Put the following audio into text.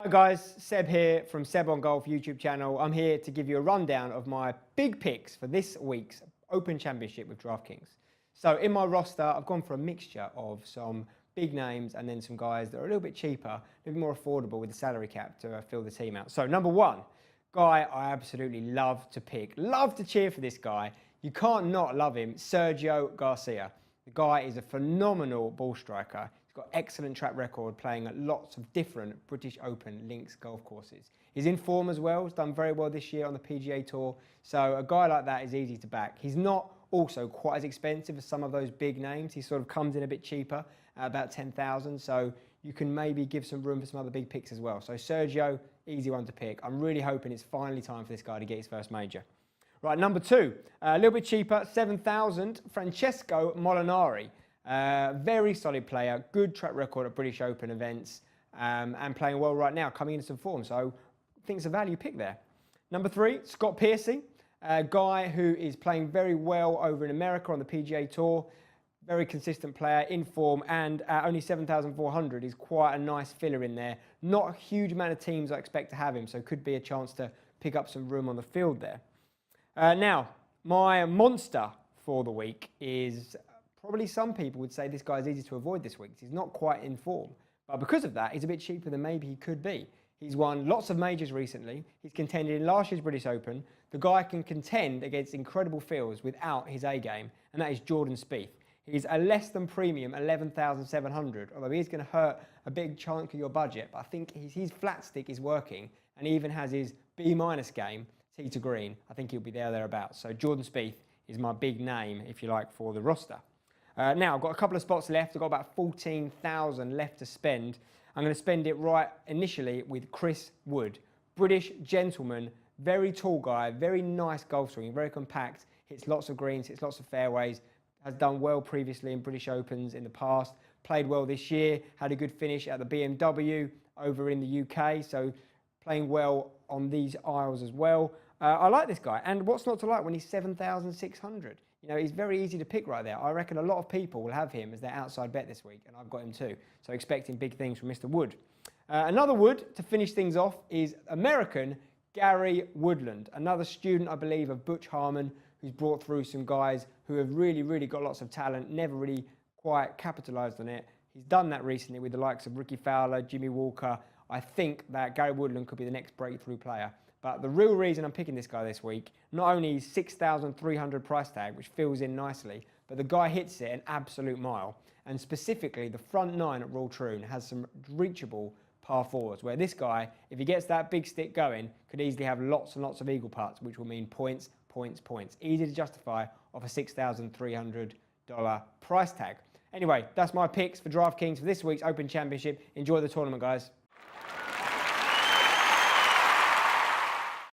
Hi guys, Seb here from SebonGolf YouTube channel. I'm here to give you a rundown of my big picks for this week's Open Championship with DraftKings. So in my roster, I've gone for a mixture of some big names and then some guys that are a little bit cheaper, a little more affordable with the salary cap to fill the team out. So number one, guy I absolutely love to pick, love to cheer for this guy. You can't not love him, Sergio Garcia. The guy is a phenomenal ball striker. Got excellent track record playing at lots of different British Open links golf courses. He's in form as well, he's done very well this year on the PGA Tour. So a guy like that is easy to back. He's not also quite as expensive as some of those big names. He sort of comes in a bit cheaper at about 10,000. So you can maybe give some room for some other big picks as well. So Sergio, easy one to pick. I'm really hoping it's finally time for this guy to get his first major. Right, number two, a little bit cheaper, 7,000, Francesco Molinari. Very solid player, good track record at British Open events and playing well right now, coming into some form. So I think it's a value pick there. Number three, Scott Piercy, a guy who is playing very well over in America on the PGA Tour. Very consistent player, in form, and at only 7,400 is quite a nice filler in there. Not a huge amount of teams I expect to have him, so could be a chance to pick up some room on the field there. Now, my monster for the week is... Probably some people would say this guy's easy to avoid this week. He's not quite in form. But because of that, he's a bit cheaper than maybe he could be. He's won lots of majors recently. He's contended in last year's British Open. The guy can contend against incredible fields without his A game, and that is Jordan Spieth. He's a less than premium 11,700, although he is going to hurt a big chunk of your budget. But I think his flat stick is working, and he even has his B- game, tee to green. I think he'll be thereabouts. So Jordan Spieth is my big name, if you like, for the roster. Now, I've got a couple of spots left. I've got about 14,000 left to spend. I'm going to spend it right initially with Chris Wood. British gentleman, very tall guy, very nice golf swing, very compact, hits lots of greens, hits lots of fairways, has done well previously in British Opens in the past, played well this year, had a good finish at the BMW over in the UK, so playing well on these aisles as well. I like this guy, and what's not to like when he's 7,600? You know, he's very easy to pick right there. I reckon a lot of people will have him as their outside bet this week, and I've got him too. So expecting big things from Mr. Wood. Another Wood to finish things off is American Gary Woodland, another student, I believe, of Butch Harmon, who's brought through some guys who have really got lots of talent, never really quite capitalised on it. He's done that recently with the likes of Ricky Fowler, Jimmy Walker. I think that Gary Woodland could be the next breakthrough player. But the real reason I'm picking this guy this week, not only is 6,300 price tag, which fills in nicely, but the guy hits it an absolute mile. And specifically, the front nine at Royal Troon has some reachable par fours, where this guy, if he gets that big stick going, could easily have lots and lots of eagle putts, which will mean points. Easy to justify off a $6,300 price tag. Anyway, that's my picks for DraftKings for this week's Open Championship. Enjoy the tournament, guys.